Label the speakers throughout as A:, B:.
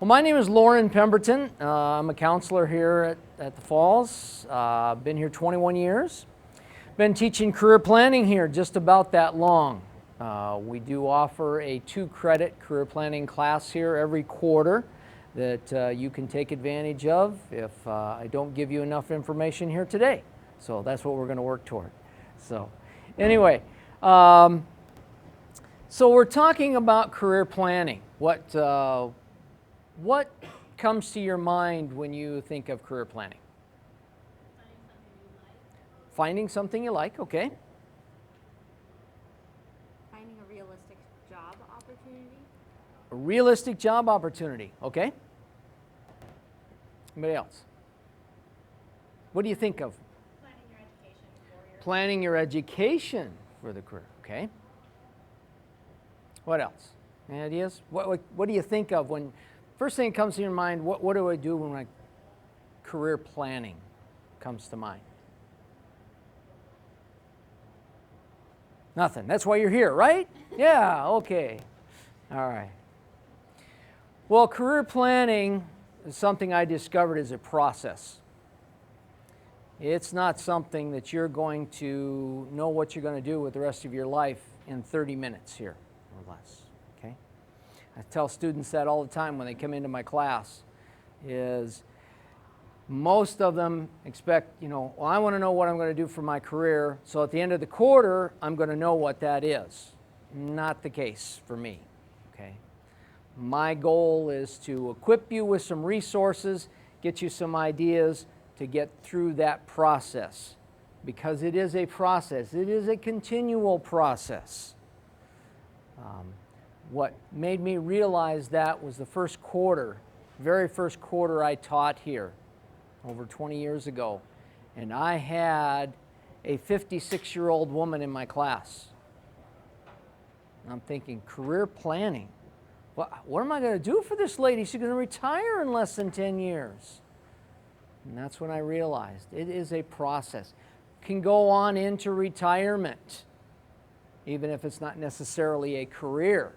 A: Well, my name is Loren Pemberton. I'm a counselor here at the Falls. Been here 21 years. Been teaching career planning here just about that long. We do offer a 2-credit career planning class here every quarter that you can take advantage of if I don't give you enough information here today. So that's what we're going to work toward. So anyway, so we're talking about career planning. What comes to your mind when you think of career planning? Finding something you like, okay.
B: Finding a realistic job opportunity.
A: A realistic job opportunity, okay. Anybody else? What do you think of? Planning your education for the career, okay. What else? Any ideas? What do you think of when, first thing that comes to your mind, what do I do when my career planning comes to mind? Nothing. That's why you're here, right? Yeah, okay. All right. Well, career planning is something I discovered as a process. It's not something that you're going to know what you're going to do with the rest of your life in 30 minutes here or less, okay? I tell students that all the time when they come into my class is most of them expect, well, I want to know what I'm going to do for my career, so at the end of the quarter, I'm going to know what that is. Not the case for me, okay? My goal is to equip you with some resources, get you some ideas to get through that process, because it is a process. It is a continual process. What made me realize that was the very first quarter I taught here over 20 years ago, and I had a 56-year-old woman in my class. And I'm thinking, career planning? What am I going to do for this lady? She's going to retire in less than 10 years. And that's when I realized it is a process. Can go on into retirement, even if it's not necessarily a career.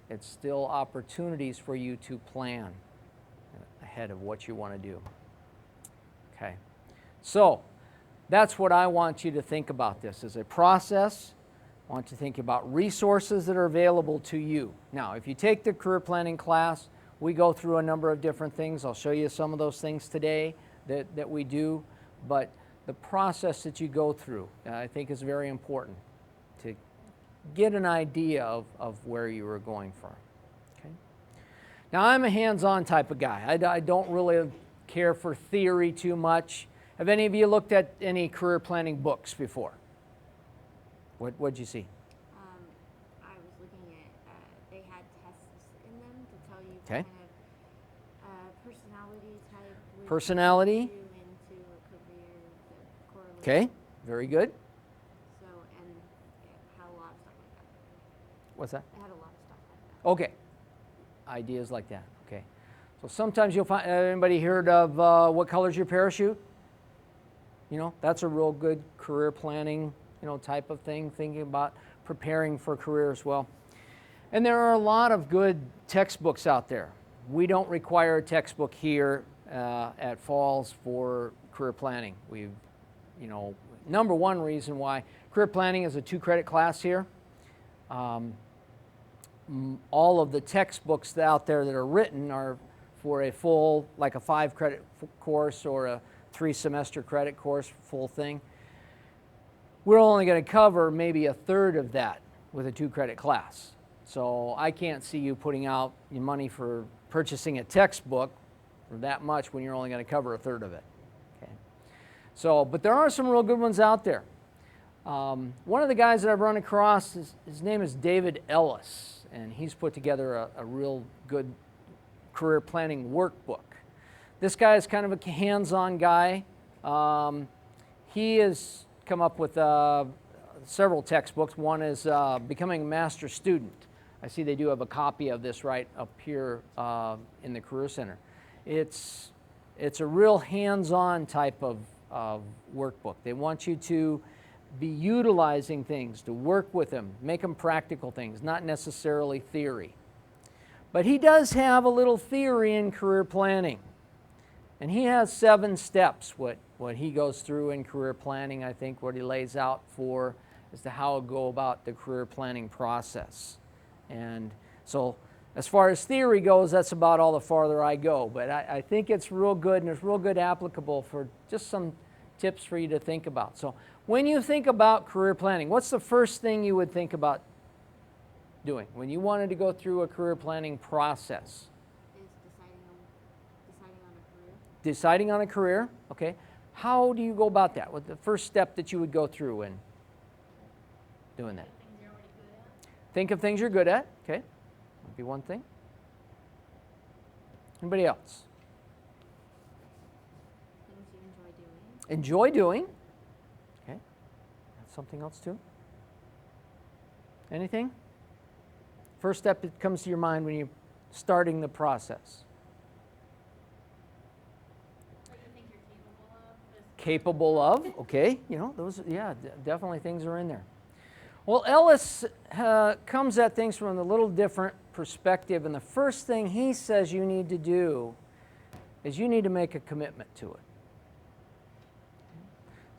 A: It's still opportunities for you to plan ahead of what you want to do. Okay, so that's what I want you to think about this as a process. I want you to think about resources that are available to you. Now, if you take the career planning class, we go through a number of different things. I'll show you some of those things today that we do, but the process that you go through, I think, is very important to get an idea of where you are going from. Okay? Now, I'm a hands-on type of guy. I don't really care for theory too much. Have any of you looked at any career planning books before? What'd you see?
B: I was looking at, they had tests in them to tell you
A: Okay.
B: kind of personality type.
A: Personality.
B: Into a career, the correlation.
A: Okay, very good.
B: So, and it had a lot of stuff like that.
A: What's that?
B: It had a lot of stuff like that.
A: Okay, ideas like that, okay. So sometimes you'll find, anybody heard of What Color's Your Parachute? That's a real good career planning, type of thing, thinking about preparing for a career as well. And there are a lot of good textbooks out there. We don't require a textbook here at Falls for career planning. We've, number one reason why career planning is a 2-credit class here. All of the textbooks out there that are written are for a full, like a 5-credit course or a 3-semester credit course, full thing. We're only going to cover maybe a third of that with a 2-credit class. So I can't see you putting out your money for purchasing a textbook for that much when you're only going to cover a third of it. Okay. So, but there are some real good ones out there. One of the guys that I've run across, his name is David Ellis, and he's put together a real good career planning workbook. This guy is kind of a hands-on guy. He has come up with several textbooks. One is Becoming a Master Student. I see they do have a copy of this right up here in the Career Center. It's a real hands-on type of workbook. They want you to be utilizing things, to work with them, make them practical things, not necessarily theory. But he does have a little theory in career planning. And he has 7 steps, what he goes through in career planning, I think, what he lays out for as to how to go about the career planning process. And so as far as theory goes, that's about all the farther I go. But I think it's real good, and it's real good applicable for just some tips for you to think about. So when you think about career planning, what's the first thing you would think about doing when you wanted to go through a career planning process?
B: Is deciding on a career.
A: Deciding on a career, okay. How do you go about that? What's the first step that you would go through in doing that?
B: Things you're already good at.
A: Think of things you're good at, okay. That'd be one thing. Anybody else?
B: Things you enjoy doing.
A: Enjoy doing, okay. That's something else too. Anything? First step that comes to your mind when you're starting the process.
B: What do you think you're capable of?
A: Capable of, okay, you know, those, yeah, definitely things are in there. Well, Ellis comes at things from a little different perspective, and the first thing he says you need to do is you need to make a commitment to it.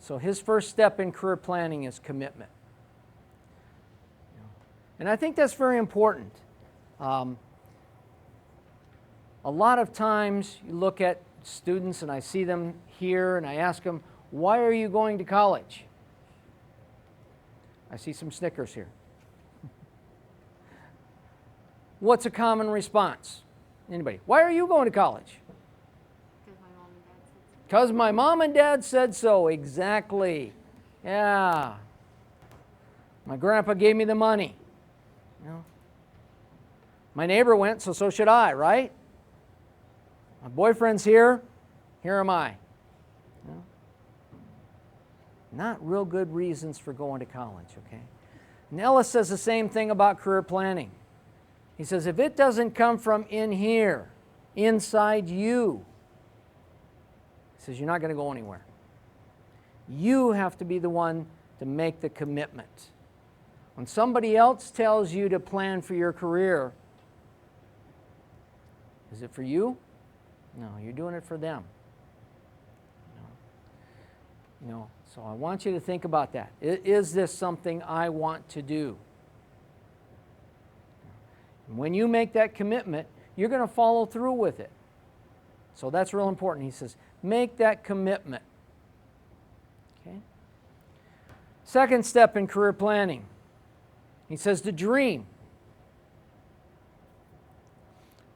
A: So his first step in career planning is commitment. And I think that's very important. A lot of times you look at students, and I see them here, and I ask them, why are you going to college? I see some snickers here. What's a common response? Anybody? Why are you going to college?
B: Because my mom and dad said so.
A: Because my mom and dad said so. Exactly. Yeah. My grandpa gave me the money. You know. My neighbor went, so should I, right? My boyfriend's here. Here am I. You know. Not real good reasons for going to college, okay? And Ellis says the same thing about career planning. He says, if it doesn't come from in here, inside you, he says, you're not going to go anywhere. You have to be the one to make the commitment. When somebody else tells you to plan for your career, is it for you? No, you're doing it for them. You know, so I want you to think about that. Is this something I want to do? And when you make that commitment, you're going to follow through with it. So that's real important. He says, make that commitment. Okay? Second step in career planning. He says to dream.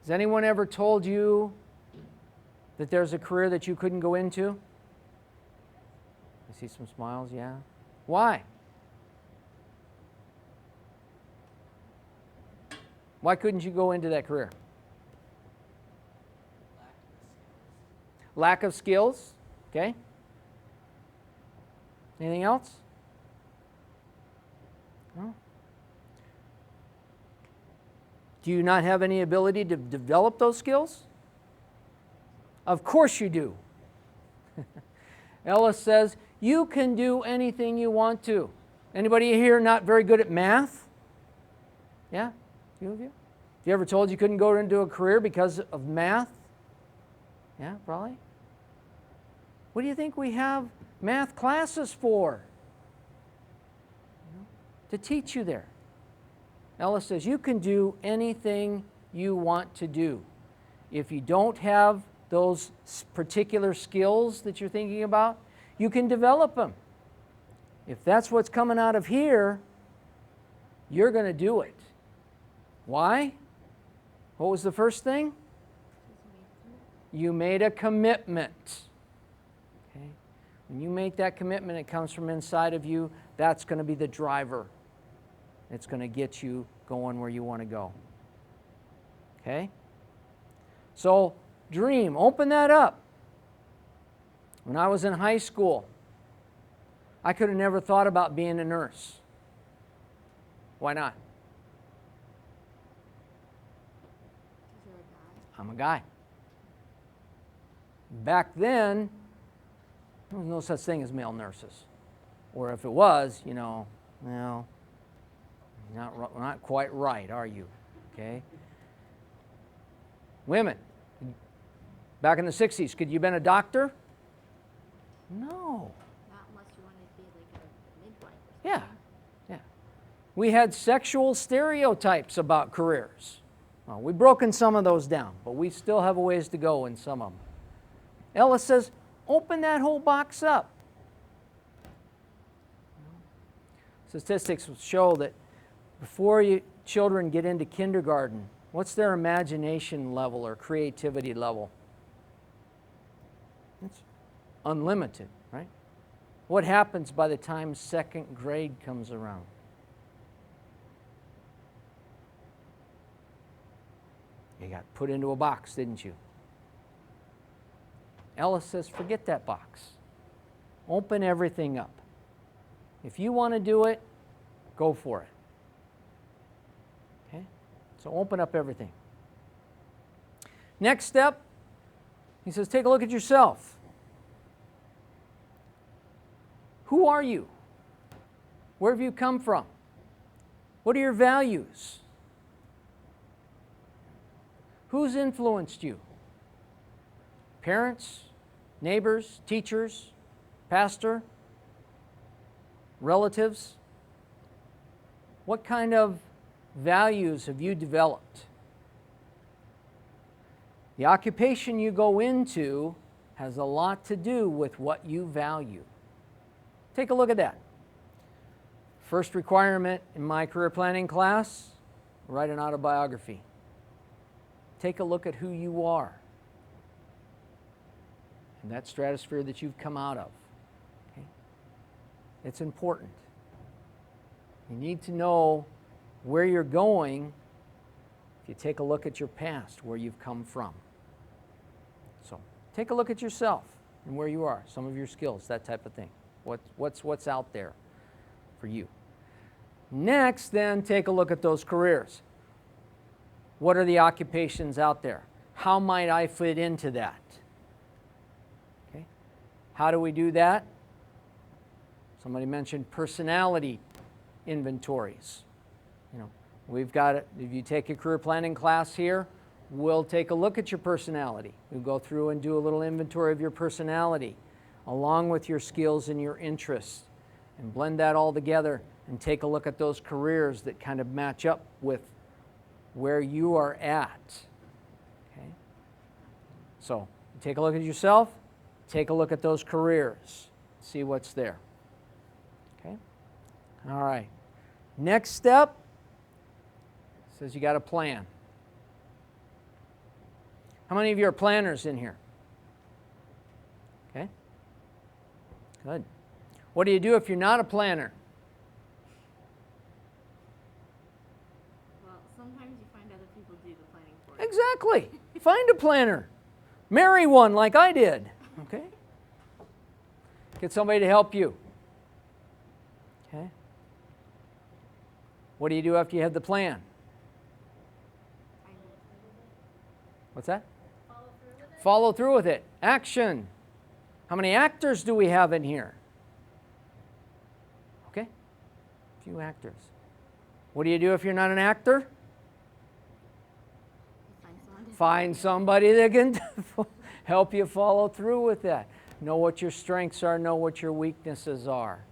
A: Has anyone ever told you that there's a career that you couldn't go into? I see some smiles, yeah. Why? Why couldn't you go into that career? Lack of skills. Okay. Anything else? No. Do you not have any ability to develop those skills? Of course you do. Ellis says, you can do anything you want to. Anybody here not very good at math? Yeah? Few of you? You ever told you couldn't go into a career because of math? Yeah, probably. What do you think we have math classes for? To teach you there. Ellis says you can do anything you want to do. If you don't have those particular skills that you're thinking about, you can develop them. If that's what's coming out of here, you're going to do it. Why? What was the first thing? You made a commitment. Okay? When you make that commitment, it comes from inside of you. That's going to be the driver. It's going to get you going where you want to go. Okay? So, dream. Open that up. When I was in high school, I could have never thought about being a nurse. Why not?
B: You're a guy.
A: I'm a guy. Back then, there was no such thing as male nurses. Or if it was, you know, well, not quite right, are you? Okay? Women, back in the 60s, could you have been a doctor? No.
B: Not unless you wanted to be like a midwife or
A: Yeah,
B: something.
A: yeah. We had sexual stereotypes about careers. Well, we've broken some of those down, but we still have a ways to go in some of them. Ellis says, open that whole box up. Statistics show that before children get into kindergarten, what's their imagination level or creativity level? It's unlimited, right? What happens by the time second grade comes around? You got put into a box, didn't you? Ellis says, forget that box. Open everything up. If you want to do it, go for it. Okay? So open up everything. Next step, he says, take a look at yourself. Who are you? Where have you come from? What are your values? Who's influenced you? Parents, neighbors, teachers, pastor, relatives? What kind of values have you developed? The occupation you go into has a lot to do with what you value. Take a look at that. First requirement in my career planning class, write an autobiography. Take a look at who you are and that stratosphere that you've come out of. Okay? It's important. You need to know where you're going if you take a look at your past, where you've come from. So take a look at yourself and where you are, some of your skills, that type of thing. What's out there for you. Next, then, take a look at those careers. What are the occupations out there? How might I fit into that? Okay. How do we do that? Somebody mentioned personality inventories. You know, we've got it. If you take a career planning class here, we'll take a look at your personality. We'll go through and do a little inventory of your personality, along with your skills and your interests, and blend that all together and take a look at those careers that kind of match up with where you are at. Okay? So, take a look at yourself, take a look at those careers, see what's there. Okay? All right. Next step says you got a plan. How many of you are planners in here? Okay? Good. What do you do if you're not a planner?
B: Well, sometimes you find other people do the planning for you.
A: Exactly. Find a planner. Marry one like I did. Okay? Get somebody to help you. Okay? What do you do after you have the plan? What's that? Follow through with it. Action. How many actors do we have in here? Okay? A few actors. What do you do if you're not an actor? Find somebody that can help you follow through with that. Know what your strengths are, know what your weaknesses are.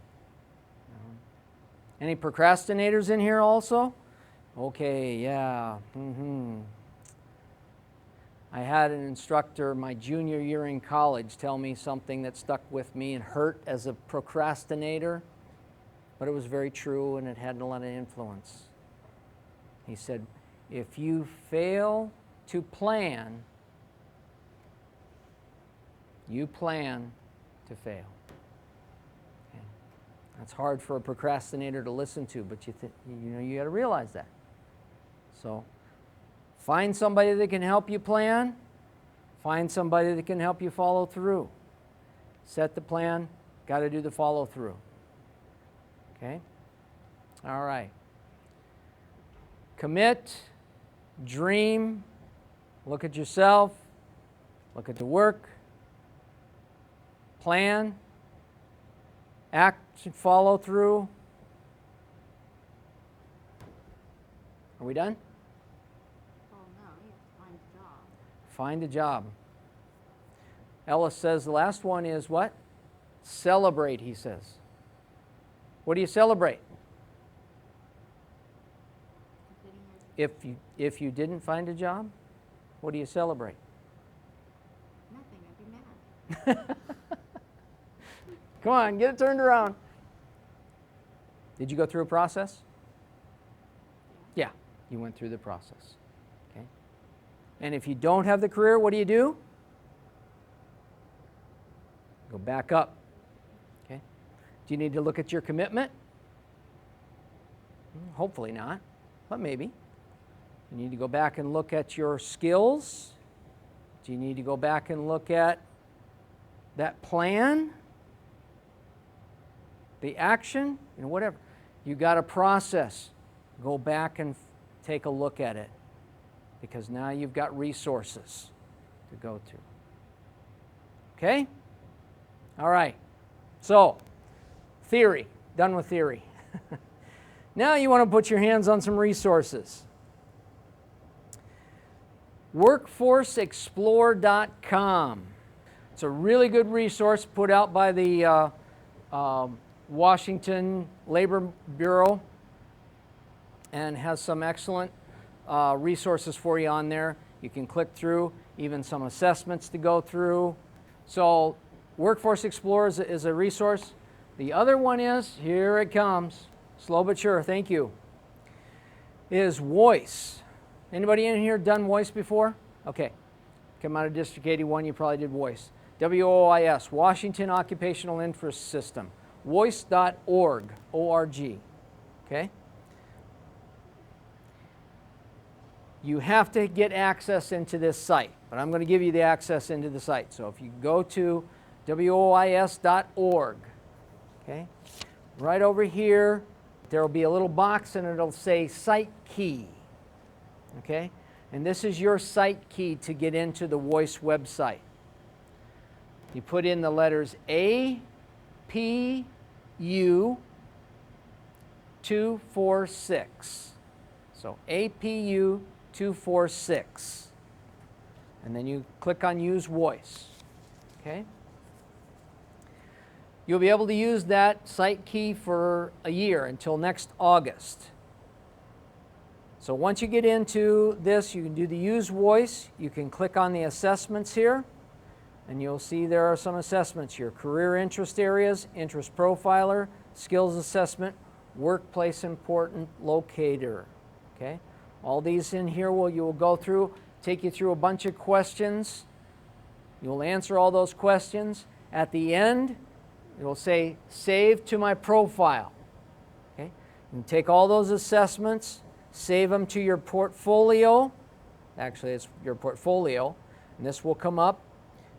A: Any procrastinators in here also? Okay, yeah. I had an instructor my junior year in college tell me something that stuck with me and hurt as a procrastinator, but it was very true and it had a lot of influence. He said, if you fail to plan, you plan to fail. Okay. That's hard for a procrastinator to listen to, but you got to realize that. So, find somebody that can help you plan. Find somebody that can help you follow through. Set the plan, got to do the follow through. Okay? All right. Commit, dream, look at yourself, look at the work, plan, act and follow through. Are we done?
B: Oh no, you have to find a job.
A: find a job. Ellis says the last one is what? Celebrate, he says. What do you celebrate? If you didn't find a job, what do you celebrate?
B: Nothing. I'd be mad.
A: Come on, get it turned around. Did you go through a process? Yeah, you went through the process. Okay. And if you don't have the career, what do? Go back up. Okay. Do you need to look at your commitment? Hopefully not, but maybe. You need to go back and look at your skills. Do you need to go back and look at that plan? The action? Whatever. You got a process. Go back and take a look at it, because now you've got resources to go to. Okay? All right. So, theory. Done with theory. Now you want to put your hands on some resources. WorkforceExplore.com. It's a really good resource put out by the Washington Labor Bureau, and has some excellent resources for you on there. You can click through, even some assessments to go through. So Workforce Explorer is a resource. The other one is, here it comes, slow but sure, thank you, is Voice. Anybody in here done Voice before? Okay. Come out of District 81, you probably did Voice. WOIS, Washington Occupational Info System. Voice.org, O-R-G. Okay? You have to get access into this site, but I'm going to give you the access into the site. So if you go to WOIS.org, okay, right over here, there will be a little box and it'll say Site Key. Okay? And this is your site key to get into the Voice website. You put in the letters APU 246. So APU 246. And then you click on Use Voice. Okay? You'll be able to use that site key for a year until next August. So once you get into this, you can do the Use Voice. You can click on the assessments here, and you'll see there are some assessments. Your career interest areas, interest profiler, skills assessment, workplace important locator. Okay? All these in here you will go through, take you through a bunch of questions. You'll answer all those questions. At the end, it will say, Save to my profile. Okay? You can take all those assessments, save them to your portfolio. Actually, it's your portfolio. And this will come up.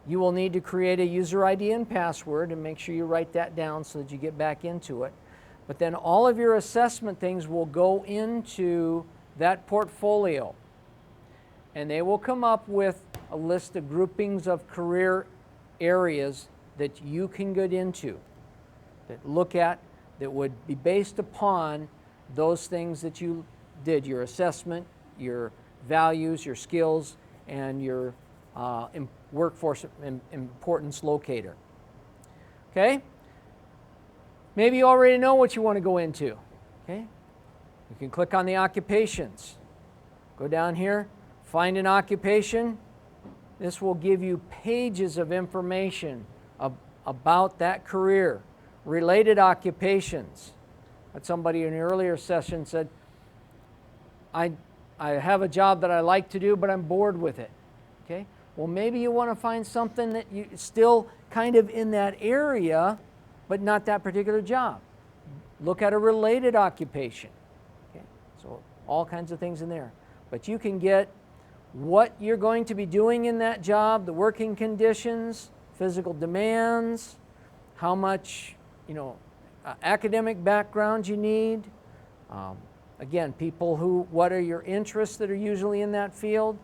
A: You will need to create a user ID and password, and make sure you write that down so that you get back into it. But then all of your assessment things will go into that portfolio. And they will come up with a list of groupings of career areas that you can get into, that look at, that would be based upon those things that you did, your assessment, your values, your skills, and your workforce importance locator. Okay? Maybe you already know what you want to go into. Okay? You can click on the occupations. Go down here, find an occupation. This will give you pages of information about that career. Related occupations. But somebody in an earlier session said, I have a job that I like to do, but I'm bored with it. Okay? Well, maybe you want to find something that you still kind of in that area, but not that particular job. Look at a related occupation. Okay? So all kinds of things in there. But you can get what you're going to be doing in that job, the working conditions, physical demands, how much, academic background you need. Again, what are your interests that are usually in that field,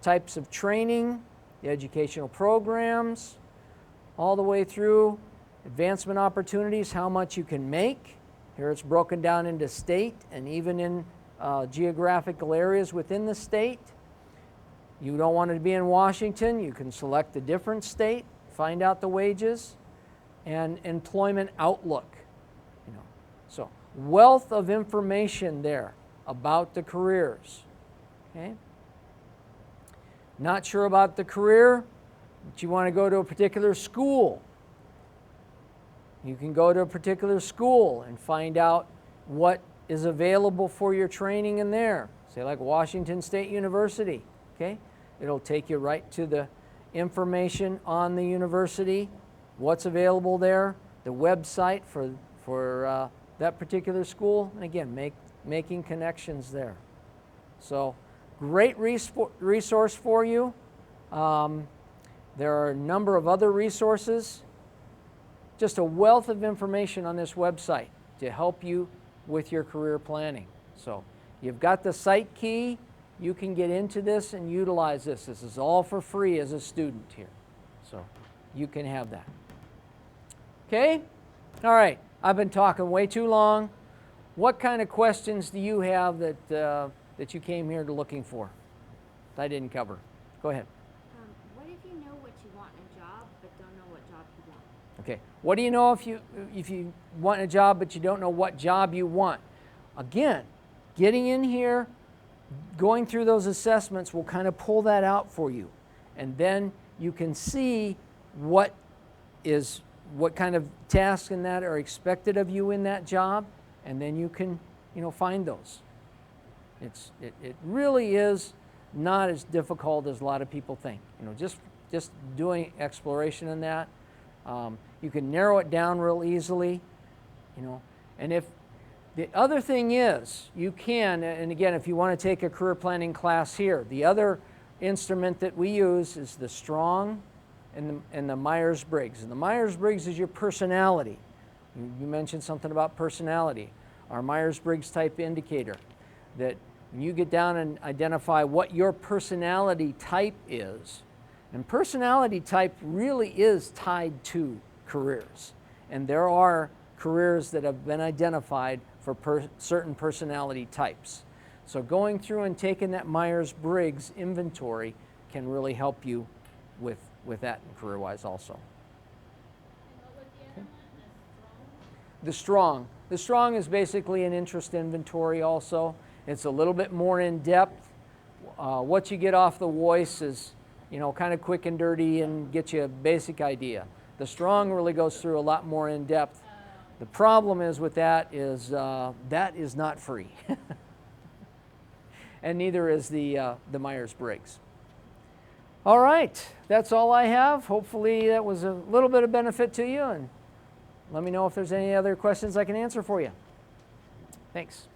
A: types of training, the educational programs, all the way through advancement opportunities, how much you can make. Here it's broken down into state and even in geographical areas within the state. You don't want to be in Washington, you can select a different state, find out the wages, and employment outlook. You know, so wealth of information there about the careers. Okay? Not sure about the career, but you want to go to a particular school. You can go to a particular school and find out what is available for your training in there. Say like Washington State University, okay? It'll take you right to the information on the university, what's available there, the website for that particular school, and again, making connections there. So, great resource for you. There are a number of other resources. Just a wealth of information on this website to help you with your career planning. So you've got the site key. You can get into this and utilize this. This is all for free as a student here. So you can have that. Okay? All right. I've been talking way too long. What kind of questions do you have that you came here looking for that I didn't cover? Go ahead.
B: What if you know what you want in a job but don't know what job you want?
A: Okay. What do you know if you want a job but you don't know what job you want? Again, getting in here, going through those assessments will kind of pull that out for you. And then you can see what kind of tasks and that are expected of you in that job, and then you can, find those. It really is not as difficult as a lot of people think. Just doing exploration in that. You can narrow it down real easily, and if the other thing is, you can, and again, if you want to take a career planning class here, the other instrument that we use is the Strong and the Myers-Briggs. And the Myers-Briggs is your personality. You mentioned something about personality. Our Myers-Briggs type indicator, that when you get down and identify what your personality type is, and personality type really is tied to careers. And there are careers that have been identified for certain personality types. So going through and taking that Myers-Briggs inventory can really help you with that career-wise also.
C: And what was the other one?
A: The Strong. The Strong is basically an interest inventory also. It's a little bit more in depth. What you get off the voice is, kind of quick and dirty and get you a basic idea. The Strong really goes through a lot more in depth. The problem is with that is not free. And neither is the Myers-Briggs. All right, that's all I have. Hopefully that was a little bit of benefit to you, and let me know if there's any other questions I can answer for you. Thanks.